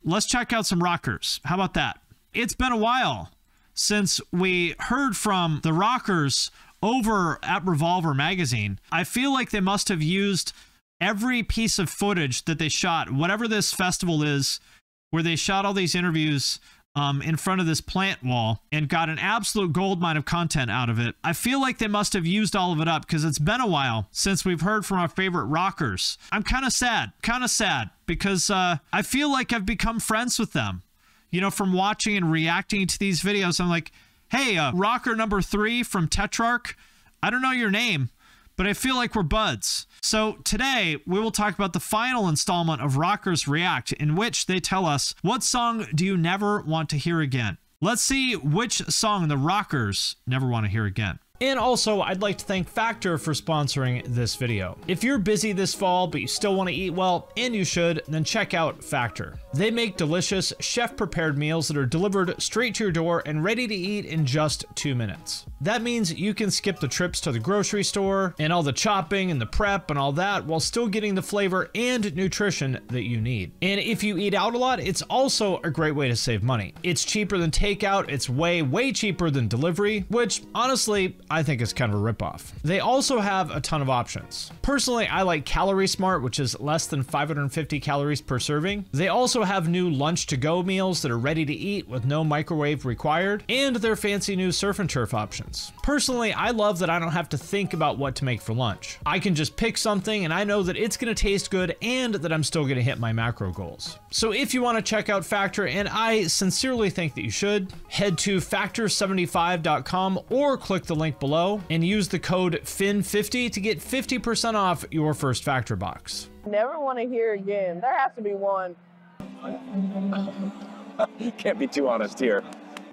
let's check out some rockers. How about that? It's been a while since we heard from the rockers over at Revolver magazine. I feel like they must have used every piece of footage that they shot, whatever this festival is, where they shot all these interviews in front of this plant wall and got an absolute goldmine of content out of it. I feel like they must have used all of it up because it's been a while since we've heard from our favorite rockers. I'm kind of sad because I feel like I've become friends with them. You know, from watching and reacting to these videos, I'm like, hey, rocker number 3 from Tetrarch, I don't know your name, but I feel like we're buds. So today we will talk about the final installment of Rockers React, in which they tell us, what song do you never want to hear again? Let's see which song the rockers never want to hear again. And also, I'd like to thank Factor for sponsoring this video. If you're busy this fall, but you still want to eat well, and you should, then check out Factor. They make delicious, chef-prepared meals that are delivered straight to your door and ready to eat in just 2 minutes. That means you can skip the trips to the grocery store and all the chopping and the prep and all that while still getting the flavor and nutrition that you need. And if you eat out a lot, it's also a great way to save money. It's cheaper than takeout, it's way cheaper than delivery, which honestly, I think is kind of a ripoff. They also have a ton of options. Personally, I like Calorie Smart, which is less than 550 calories per serving. They also have new lunch to go meals that are ready to eat with no microwave required, and their fancy new surf and turf options. Personally, I love that I don't have to think about what to make for lunch. I can just pick something and I know that it's gonna taste good and that I'm still gonna hit my macro goals. So if you wanna check out Factor, and I sincerely think that you should, head to factor75.com or click the link below and use the code FIN50 to get 50% off your first Factor box. Never want to hear again. There has to be one. Can't be too honest here.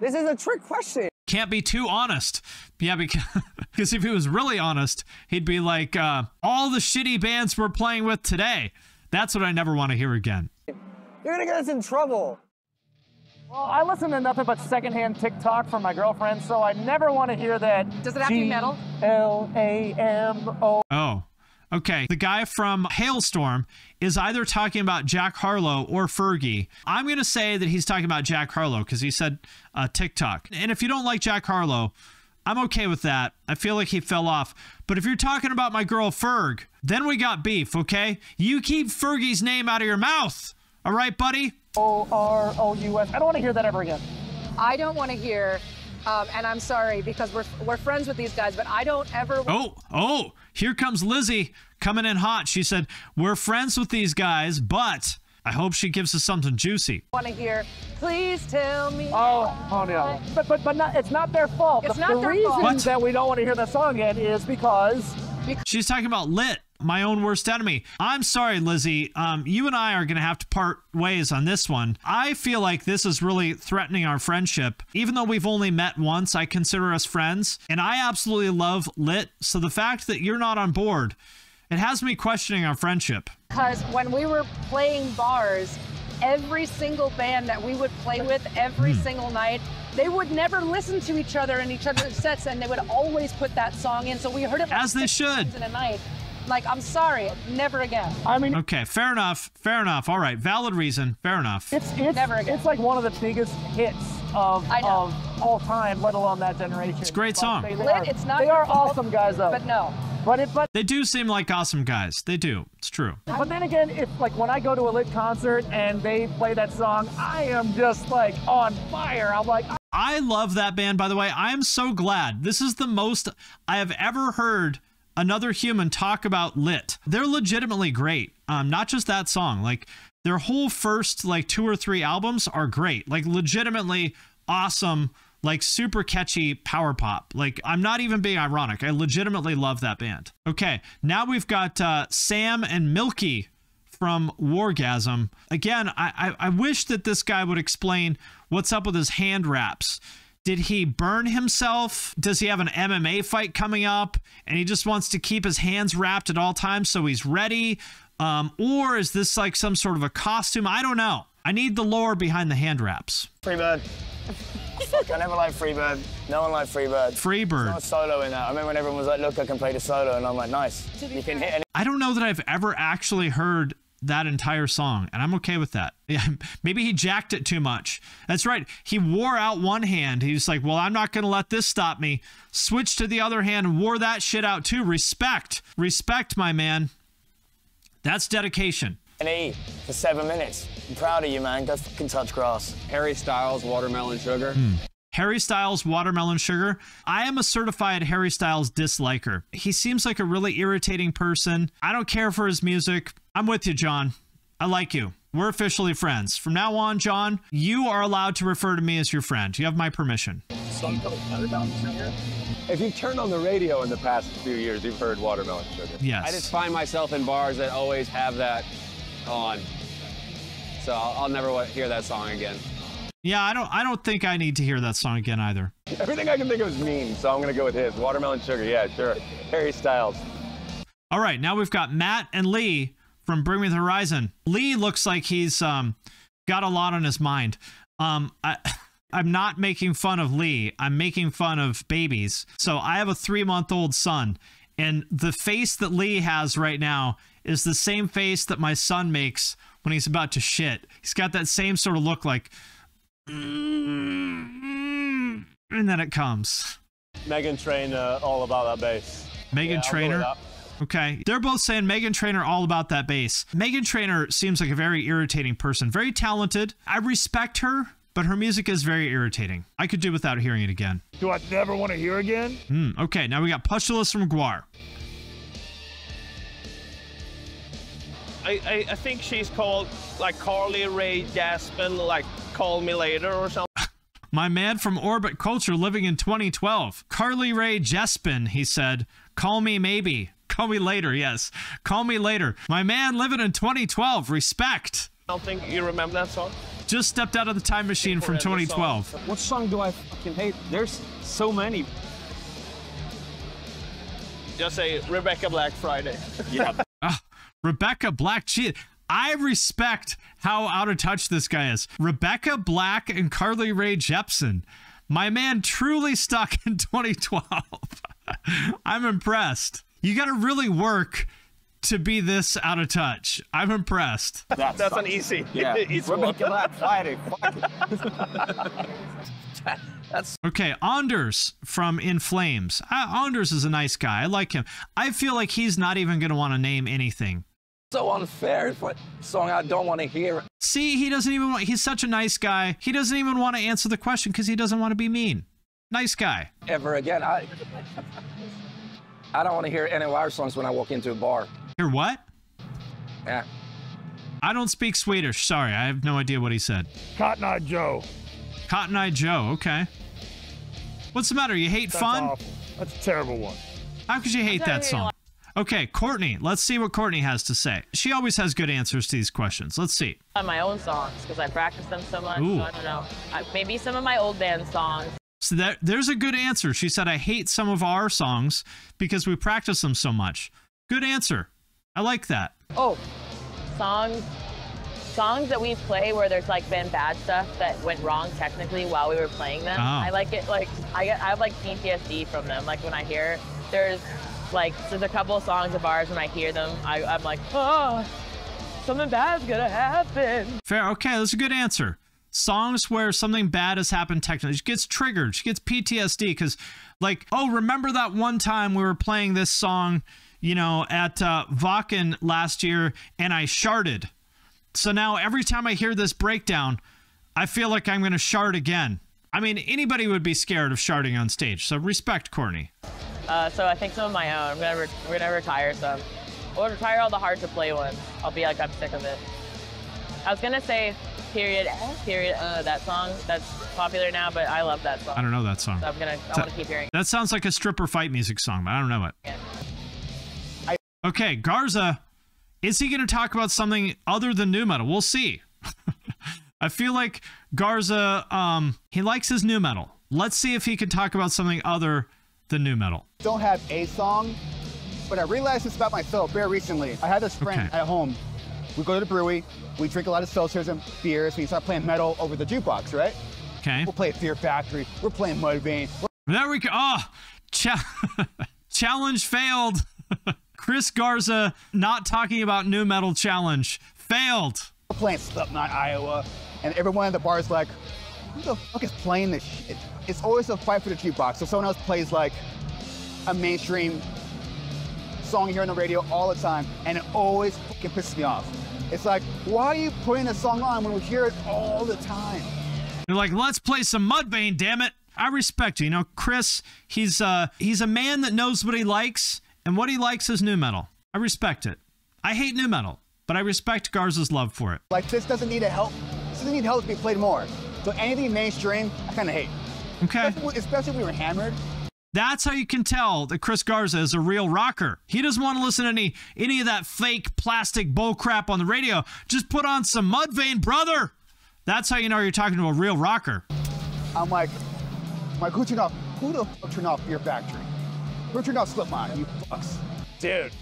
This is a trick question. Can't be too honest. Yeah, because if he was really honest, he'd be like, all the shitty bands we're playing with today. That's what I never want to hear again. You're gonna get us in trouble. Well, I listen to nothing but secondhand TikTok from my girlfriend, so I never want to hear that. Does it have to be metal? L-A-M-O. Oh, okay. The guy from Hailstorm is either talking about Jack Harlow or Fergie. I'm going to say that he's talking about Jack Harlow because he said TikTok. And if you don't like Jack Harlow, I'm okay with that. I feel like he fell off. But if you're talking about my girl Ferg, then we got beef, okay? You keep Fergie's name out of your mouth. All right, buddy? O-R-O-U-S. I don't want to hear that ever again. I don't want to hear, and I'm sorry because we're friends with these guys, but I don't ever. Oh, here comes Lizzie coming in hot. She said, we're friends with these guys, but I hope she gives us something juicy. Want to hear, please tell me. Oh no. But not, it's not their fault. It's not their fault. The reason that we don't want to hear the song again is because she's talking about Lit, my own worst enemy. I'm sorry, Lizzie. You and I are going to have to part ways on this one. I feel like this is really threatening our friendship. Even though we've only met once, I consider us friends, and I absolutely love Lit. So the fact that you're not on board, it has me questioning our friendship. Because when we were playing bars, every single band that we would play with every single night, they would never listen to each other and each other's sets, and they would always put that song in. So we heard it like as they should in a night. Like, I'm sorry, never again. I mean, okay, fair enough. All right, valid reason, fair enough. It's never again. It's like one of the biggest hits of all time, let alone that generation. It's a great song. They are awesome guys, though. But no. But they do seem like awesome guys. They do. It's true. But then again, it's like when I go to a Lit concert and they play that song, I am just like on fire. I'm like, I love that band, by the way. I am so glad. This is the most I have ever heard another human talk about Lit. They're legitimately great. Not just that song. Like, their whole first like 2 or 3 albums are great. Like, legitimately awesome, like super catchy power pop. Like, I'm not even being ironic. I legitimately love that band. Okay, now we've got Sam and Milky from Wargasm. Again, I wish that this guy would explain what's up with his hand wraps. Did he burn himself? Does he have an MMA fight coming up and he just wants to keep his hands wrapped at all times so he's ready? Or is this like some sort of a costume? I don't know. I need the lore behind the hand wraps. Freebird. Fuck, I never liked Freebird. No one liked Freebird. Freebird. There's no solo in that. I remember when everyone was like, look, I can play the solo, and I'm like, nice. You can hit any. I don't know that I've ever actually heard that entire song, and I'm okay with that. Maybe he jacked it too much. That's right. He wore out one hand. He's like, well, I'm not going to let this stop me. Switched to the other hand and wore that shit out too. Respect. Respect, my man. That's dedication. And eat for 7 minutes. I'm proud of you, man. Go fucking touch grass. Harry Styles, Watermelon Sugar. Harry Styles, Watermelon Sugar. I am a certified Harry Styles disliker. He seems like a really irritating person. I don't care for his music. I'm with you, John. I like you. We're officially friends. From now on, John, you are allowed to refer to me as your friend. You have my permission. If you've turned on the radio in the past few years, you've heard Watermelon Sugar. Yes. I just find myself in bars that always have that on. So I'll never hear that song again. Yeah, I don't think I need to hear that song again either. Everything I can think of is mean, so I'm going to go with his. Watermelon Sugar, yeah, sure. Harry Styles. All right, now we've got Matt and Lee from Bring Me the Horizon. Lee looks like he's got a lot on his mind. I'm not making fun of Lee. I'm making fun of babies. So I have a 3-month-old son, and the face that Lee has right now is the same face that my son makes when he's about to shit. He's got that same sort of look like, and then it comes. Meghan Trainor, all about that bass. Meghan Trainor. Okay. They're both saying Meghan Trainor, all about that bass. Meghan Trainor seems like a very irritating person. Very talented. I respect her, but her music is very irritating. I could do without hearing it again. Do I never want to hear again? Okay, now we got Pustulas from Guar. I think she's called like Carly Rae Jepsen, like Call Me Later or something. My man from Orbit Culture living in 2012. Carly Rae Jepsen, he said. Call me maybe. Call me later, yes. Call me later. My man living in 2012. Respect. I don't think you remember that song. Just stepped out of the time machine from 2012. What song do I fucking hate? There's so many. Just say Rebecca Black Friday. Yeah. Rebecca Black. I respect how out of touch this guy is. Rebecca Black and Carly Rae Jepsen. My man truly stuck in 2012. I'm impressed. You got to really work to be this out of touch. I'm impressed. That's an easy. Yeah. easy Rebecca one. Black Friday. Okay, Anders from In Flames. Anders is a nice guy. I like him. I feel like he's not even going to want to name anything. So unfair for a song I don't want to hear. See, he doesn't even want, he's such a nice guy. He doesn't even want to answer the question because he doesn't want to be mean. Nice guy. Ever again. I don't want to hear any of our songs when I walk into a bar. Hear what? Yeah. I don't speak Swedish. Sorry, I have no idea what he said. Cotton Eye Joe. Cotton Eye Joe, okay. What's the matter? You hate fun? Awful. That's a terrible one. How could you hate that song? Okay, Courtney. Let's see what Courtney has to say. She always has good answers to these questions. Let's see. On my own songs, because I practice them so much. Ooh. So I don't know. Maybe some of my old band songs. So there's a good answer. She said, I hate some of our songs because we practice them so much. Good answer. I like that. Oh, songs that we play where there's like been bad stuff that went wrong technically while we were playing them. Oh. I like it. Like I have like PTSD from them. Like when I hear there's a couple of songs of ours when I hear them, I'm like, oh, something bad's gonna happen. Fair. Okay, that's a good answer. Songs where something bad has happened technically. She gets triggered. She gets PTSD because, like, oh, remember that one time we were playing this song, you know, at Wacken last year and I sharted. So now every time I hear this breakdown, I feel like I'm going to shard again. I mean, anybody would be scared of sharding on stage. So respect, Courtney. So I think some of my own. We're gonna retire some. We'll retire all the hard to play ones. I'll be like, I'm sick of it. I was gonna say period, that song that's popular now, but I love that song. I don't know that song. So I want to keep hearing it. That sounds like a stripper fight music song, but I don't know it. Yeah. Okay, Garza, is he going to talk about something other than nu metal? We'll see. I feel like Garza, he likes his nu metal. Let's see if he can talk about something other than nu metal. Don't have a song, but I realized this about myself very recently. I had this friend at home. We go to the brewery, we drink a lot of seltzers and beers, we start playing metal over the jukebox, right? Okay. We'll play Fear Factory, we're playing Mudvayne. There we go. Oh, challenge failed. Chris Garza not talking about nu metal challenge Failed. Playing Slipknot, Iowa, and everyone at the bar is like, who the fuck is playing this shit? It's always a fight for the jukebox. So someone else plays like a mainstream song here on the radio all the time, and it always fucking pisses me off. It's like, why are you putting a song on when we hear it all the time? They're like, let's play some Mudvayne, damn it. I respect you. You know, Chris, he's a man that knows what he likes, and what he likes is nu metal. I respect it. I hate nu metal, but I respect Garza's love for it. Like, this doesn't need help. This doesn't need help to be played more. So anything mainstream, I kind of hate. Okay. Especially when we were hammered. That's how you can tell that Chris Garza is a real rocker. He doesn't want to listen to any of that fake plastic bull crap on the radio. Just put on some Mudvayne, brother. That's how you know you're talking to a real rocker. I'm like, who turned off? Who the fuck turned off Fear Factory? Who turned off Slipknot? You fucks. Dude.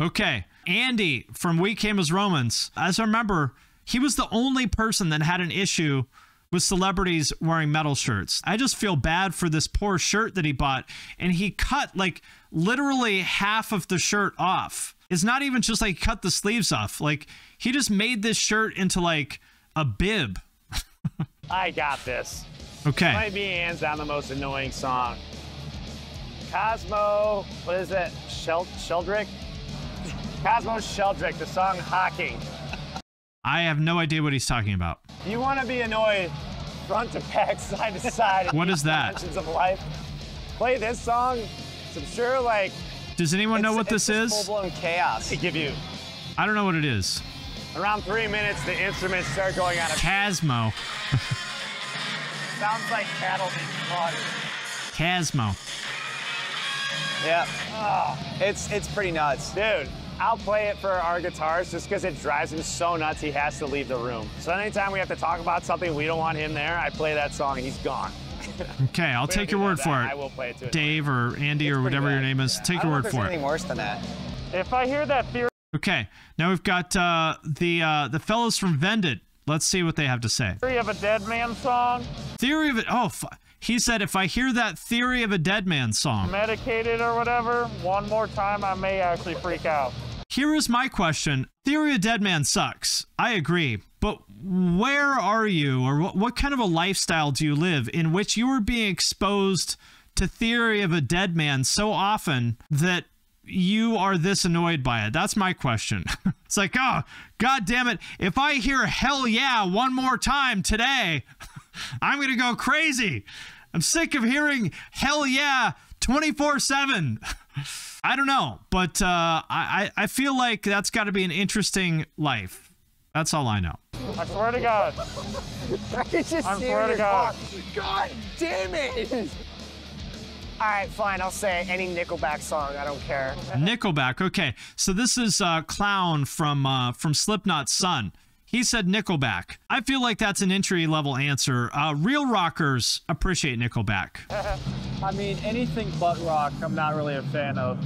Okay. Andy from We Came as Romans. As I remember, he was the only person that had an issue with celebrities wearing metal shirts. I just feel bad for this poor shirt that he bought, and he cut like literally half of the shirt off. It's not even just like cut the sleeves off. Like he just made this shirt into like a bib. I got this. Okay. Might be hands down the most annoying song. Cosmo, what is it? Sheldrick? Cosmo Sheldrick, the song Hawking. I have no idea what he's talking about. You want to be annoyed front to back, side to side. What is that? Dimensions of life. Play this song. So I'm sure, like. Does anyone know what this is? Full-blown chaos. I give you. I don't know what it is. Around 3 minutes, the instruments start going on a. Casmo. Sounds like cattle being slaughtered. Casmo. Yeah. Oh. It's pretty nuts. Dude. I'll play it for our guitars just because it drives him so nuts he has to leave the room. So anytime we have to talk about something we don't want him there, I play that song and he's gone. Okay, I'll take your word for it. I will play it too. Dave or Andy or whatever your name is, take your word for it. Anything worse than that. If I hear that fear. Okay, now we've got the fellows from Vended. Let's see what they have to say. Theory of a Dead Man song. Theory of it. Oh, he said if I hear that Theory of a Dead Man song. Medicated or whatever, one more time I may actually freak out. Here is my question. Theory of a Dead Man sucks. I agree. But where are you, or what kind of a lifestyle do you live in which you are being exposed to Theory of a Dead Man so often that you are this annoyed by it? That's my question. It's like, oh, God damn it. If I hear Hell Yeah one more time today, I'm going to go crazy. I'm sick of hearing Hell Yeah 24/7. I don't know, but I feel like that's got to be an interesting life. That's all I know. I swear to God. I swear to God. God damn it. All right, fine. I'll say any Nickelback song. I don't care. Nickelback. Okay, so this is Clown from Slipknot's son. He said Nickelback. I feel like that's an entry-level answer. Real rockers appreciate Nickelback. I mean, anything but rock, I'm not really a fan of.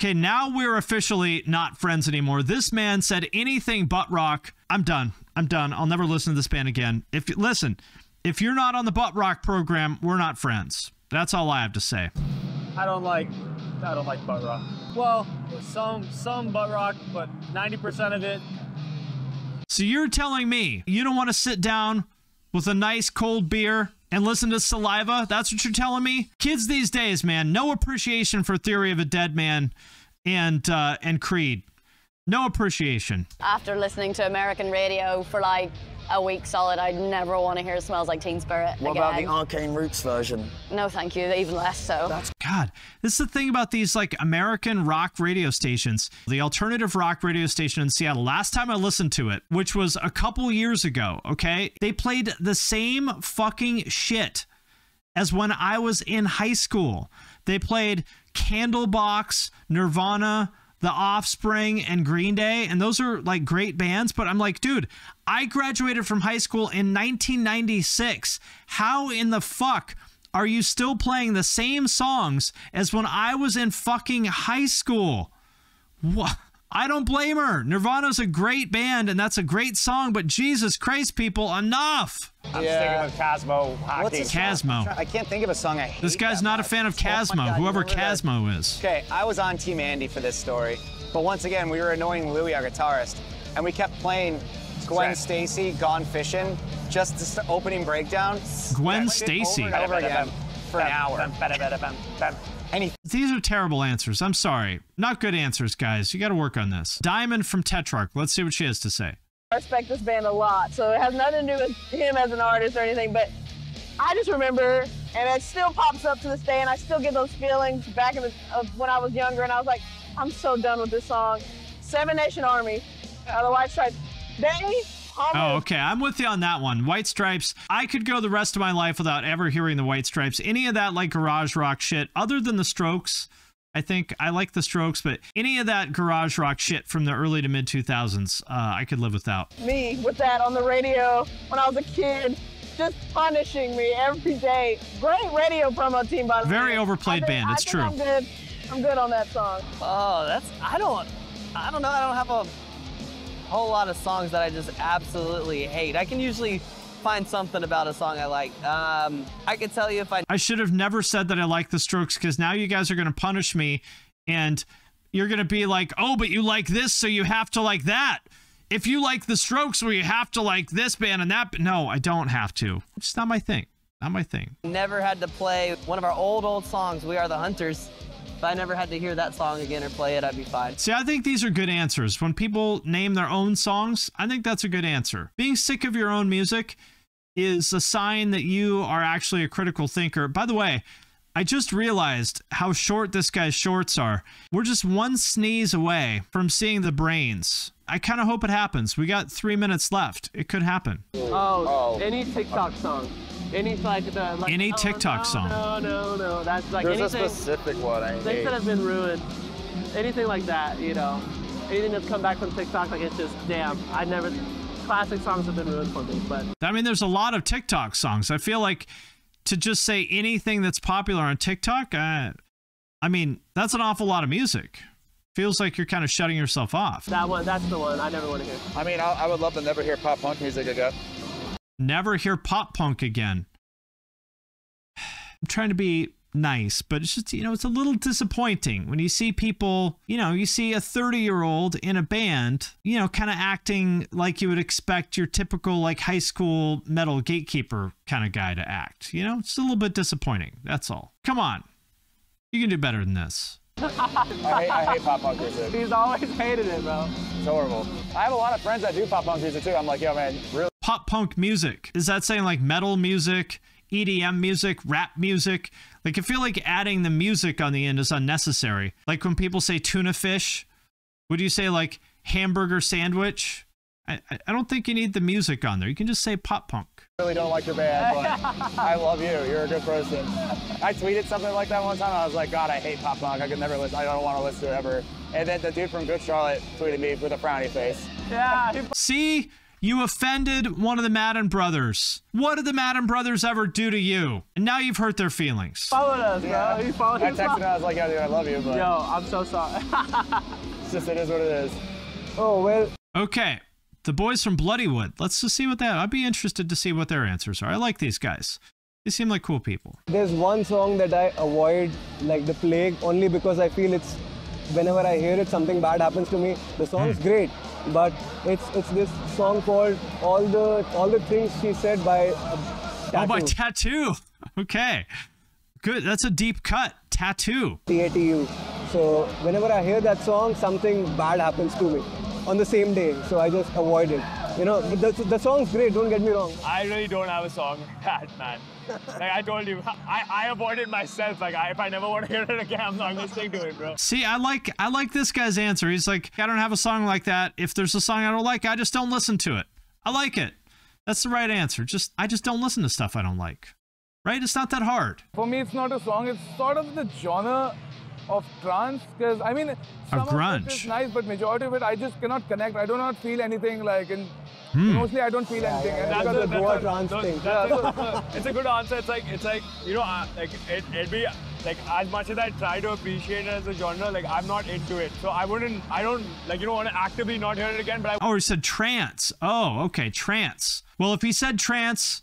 Okay, now we're officially not friends anymore. This man said anything but rock. I'm done. I'm done. I'll never listen to this band again. If you're not on the butt rock program, we're not friends. That's all I have to say. I don't like butt rock. Well, some butt rock, but 90% of it. So you're telling me you don't want to sit down with a nice cold beer and listen to Saliva? That's what you're telling me? Kids these days, man, no appreciation for Theory of a Dead Man and Creed. No appreciation. After listening to American radio for like a week solid, I'd never want to hear Smells Like Teen Spirit What again. about the Arcane Roots version? No, thank you. Even less so. God, this is the thing about these like American rock radio stations. The alternative rock radio station in Seattle, last time I listened to it, which was a couple years ago, okay? They played the same fucking shit as when I was in high school. They played Candlebox, Nirvana, The Offspring, and Green Day, and those are like great bands, but I'm like, dude, I graduated from high school in 1996. How in the fuck are you still playing the same songs as when I was in fucking high school? What? I don't blame her. Nirvana's a great band, and that's a great song, but Jesus Christ, people, enough! I'm sticking with Cosmo. Hockey. Casmo. I can't think of a song I hate. This guy's not a fan of Casmo, God, whoever remember that? Casmo is. Okay, I was on Team Andy for this story, but once again, we were annoying Louis, our guitarist, and we kept playing Gwen Stacy, Gone Fishing, just this opening breakdown. Gwen Stacy. Over and over again for an hour. And These are terrible answers. I'm sorry. Not good answers, guys. You got to work on this. Diamond from Tetrarch. Let's see what she has to say. I respect this band a lot, so it has nothing to do with him as an artist or anything, but I just remember, and it still pops up to this day, and I still get those feelings back in when I was younger, and I was like, I'm so done with this song. Seven Nation Army, the White Stripes. Oh, okay. I'm with you on that one. White Stripes. I could go the rest of my life without ever hearing the White Stripes. Any of that like garage rock shit, other than the Strokes. I think I like the Strokes, but any of that garage rock shit from the early to mid 2000s, I could live without. Me with that on the radio when I was a kid, just punishing me every day. Great radio promo team, by the way. Very overplayed band. It's true. I'm good on that song. Oh, I don't know. I don't have a whole lot of songs that I just absolutely hate. I can usually find something about a song I like. I can tell you if I should have never said that I like the Strokes, because now you guys are going to punish me and you're going to be like, oh, but you like this, so you have to like that. If you like the Strokes, well, you have to like this band and that. No, I don't have to. It's just not my thing. Not my thing. never had to play one of our old songs, We Are the Hunters. If I never had to hear that song again or play it, I'd be fine. See, I think these are good answers. When people name their own songs, I think that's a good answer. Being sick of your own music is a sign that you are actually a critical thinker. By the way, I just realized how short this guy's shorts are. We're just one sneeze away from seeing the brains. I kind of hope it happens. We got 3 minutes left. It could happen. Oh, any TikTok song. Any TikTok song. No. That's like There's anything. a specific one I hate. Things that have been ruined. Anything like that, you know. Anything that's come back from TikTok, like it's just, damn, classic songs have been ruined for me, but. I mean, there's a lot of TikTok songs. I feel like to just say anything that's popular on TikTok, I mean, that's an awful lot of music. Feels like you're kind of shutting yourself off. That one, that's the one I never want to hear. I mean, I would love to never hear pop punk music again. Never hear pop punk again. I'm trying to be nice, but it's just, it's a little disappointing when you see people, you see a 30-year-old in a band, kind of acting like you would expect your typical like high school metal gatekeeper kind of guy to act. It's a little bit disappointing. That's all. Come on. You can do better than this. I hate pop punk music. He's always hated it, bro. It's horrible. I have a lot of friends that do pop punk music too. I'm like, yo, man, really? Pop punk music. Is that saying like metal music, EDM music, rap music? Like, I feel like adding the music on the end is unnecessary. Like when people say tuna fish, would you say like hamburger sandwich? I don't think you need the music on there. You can just say pop punk. I really don't like your band, but I love you. You're a good person. I tweeted something like that one time. I was like, God, I hate pop punk. I could never listen. I don't want to listen to it ever. And then the dude from Good Charlotte tweeted me with a frowny face. Yeah. See? You offended one of the Madden brothers. What did the Madden brothers ever do to you? And now you've hurt their feelings. Followed us, bro. Yeah. He followed us. I texted him. I was like, yeah, dude, I love you. But yo, I'm so sorry. It's just, it is what it is. Oh, well. Okay. The boys from Bloodywood. Let's just see what I'd be interested to see what their answers are. I like these guys. They seem like cool people. There's one song that I avoid like the plague only because I feel whenever I hear it, something bad happens to me. The song's great, but it's this song called All the Things She Said by Tattoo. Oh, by Tattoo. Okay. Good. That's a deep cut. Tattoo. T-A-T-U. So whenever I hear that song, something bad happens to me on the same day. So I just avoid it. The song's great, don't get me wrong. I really don't have a song like that, man. Like I told you, I avoid it myself. Like if I never want to hear it again, I'm not listening to it, bro. See, I like this guy's answer. He's like, I don't have a song like that. If there's a song I don't like, I just don't listen to it. I like it. That's the right answer. I just don't listen to stuff I don't like. Right? It's not that hard. For me, it's not a song. It's sort of the genre of trance, because I mean, some of it is nice, but majority of it I just cannot connect. I do not feel anything like mostly I don't feel anything. That's the Goa trance thing. It's a good answer. It's like it'd be like as much as I try to appreciate it as a genre, like I'm not into it. So I don't want to actively not hear it again. But he said trance. Oh, okay, trance. Well, if he said trance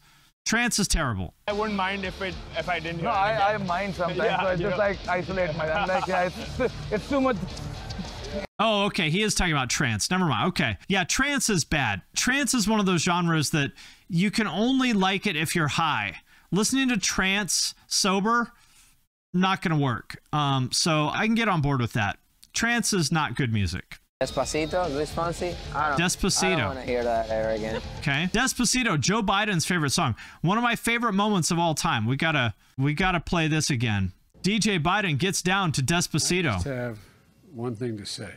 is terrible. I wouldn't mind if I didn't hear it. I mind sometimes, so I just like isolate myself. I'm like, yeah, it's too much. Oh, okay. He is talking about trance. Never mind. Okay. Yeah, trance is bad. Trance is one of those genres that you can only like it if you're high. Listening to trance sober, not going to work. So I can get on board with that. Trance is not good music. Despacito, Luis Fonsi. Despacito. I don't want to hear that ever again. Okay. Despacito, Joe Biden's favorite song. One of my favorite moments of all time. We gotta play this again. DJ Biden gets down to Despacito. I just have one thing to say.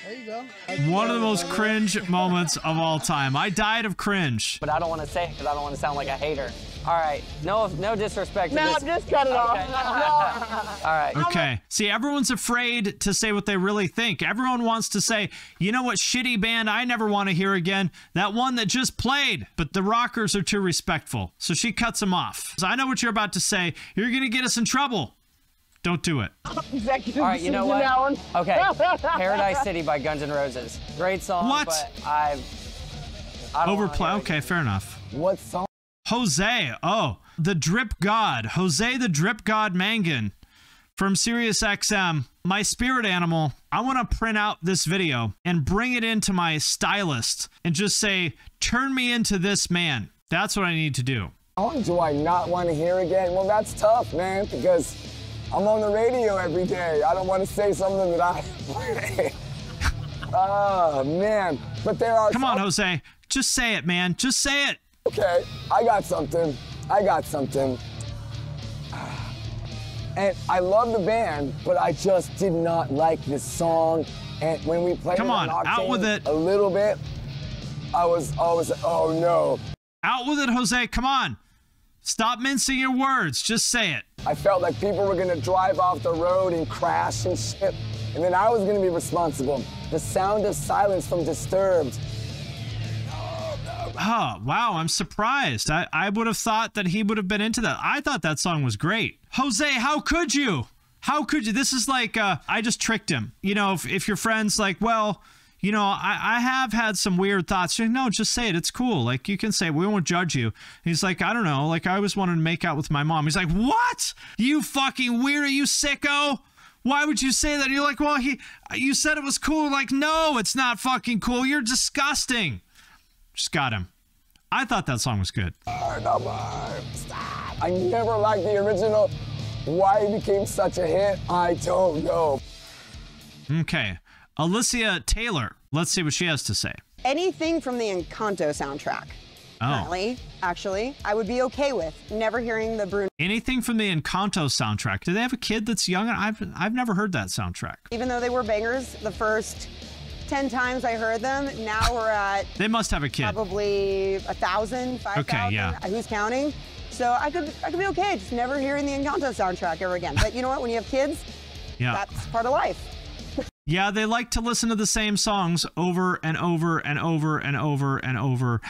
There you go. One of the most cringe moments of all time. I died of cringe. But I don't want to say it because I don't want to sound like a hater. All right, no disrespect. No, just cut it off. All right. Okay. See, everyone's afraid to say what they really think. Everyone wants to say, you know what shitty band I never want to hear again? That one that just played. But the rockers are too respectful. So she cuts him off. So I know what you're about to say. You're going to get us in trouble. Don't do it. Executive All right, you know what? decision, Okay, Paradise City by Guns N' Roses. Great song, What? but I don't Overplay. Okay, fair enough. What song? Jose. Oh, the Drip God. Jose the Drip God Mangan from Sirius XM. My spirit animal. I want to print out this video and bring it into my stylist and just say, turn me into this man. That's what I need to do. Do I not want to hear again? Well, that's tough, man, because I'm on the radio every day. I don't want to say something that I... Oh, man. But there are... Come on, Jose. Just say it, man. Just say it. Okay, I got something. And I love the band, but I just did not like this song. And when we played Come on, out with it. A little bit, I was oh no. Out with it, Jose. Come on. Stop mincing your words. Just say it. I felt like people were gonna drive off the road and crash and shit, and then I was gonna be responsible. The Sound of Silence from Disturbed. Oh, wow, I'm surprised. I would have thought that he would have been into that. I thought that song was great. Jose, how could you? How could you? This is like, I just tricked him. You know, if your friend's like, well, you know, I have had some weird thoughts. You're like, no, just say it. It's cool. Like, you can say it. We won't judge you. He's like, I don't know. Like, I always wanted to make out with my mom. He's like, what? You fucking weirdo, you sicko. Why would you say that? And you're like, well, you said it was cool. Like, no, it's not fucking cool. You're disgusting. Just got him. I thought that song was good. Stop. I never liked the original. Why it became such a hit, I don't know. Okay. Alicia Taylor. Let's see what she has to say. Anything from the Encanto soundtrack. Currently, actually, I would be okay with never hearing the Bruno. Anything from the Encanto soundtrack. Do they have a kid that's young? I've never heard that soundtrack. Even though they were bangers, the first 10 times I heard them, now we're at... They must have a kid. Probably 1,000, 5,000. Okay, yeah. Who's counting? So I could be okay just never hearing the Encanto soundtrack ever again. But you know what? When you have kids, that's part of life. Yeah, they like to listen to the same songs over and over and over and over and over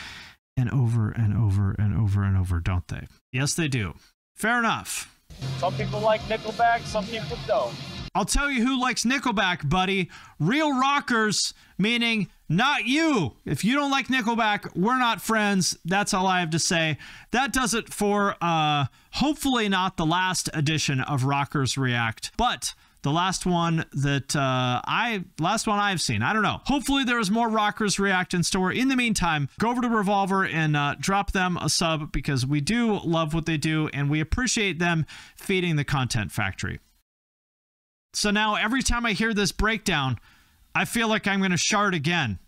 and over and over and over and over, don't they? Yes, they do. Fair enough. Some people like Nickelback, some people don't. I'll tell you who likes Nickelback, buddy. Real rockers, meaning not you. If you don't like Nickelback, we're not friends. That's all I have to say. That does it for hopefully not the last edition of Rockers React, but the last one that I've seen. I don't know. Hopefully there is more Rockers React in store. In the meantime, go over to Revolver and drop them a sub because we do love what they do and we appreciate them feeding the content factory. So now every time I hear this breakdown, I feel like I'm going to shard again.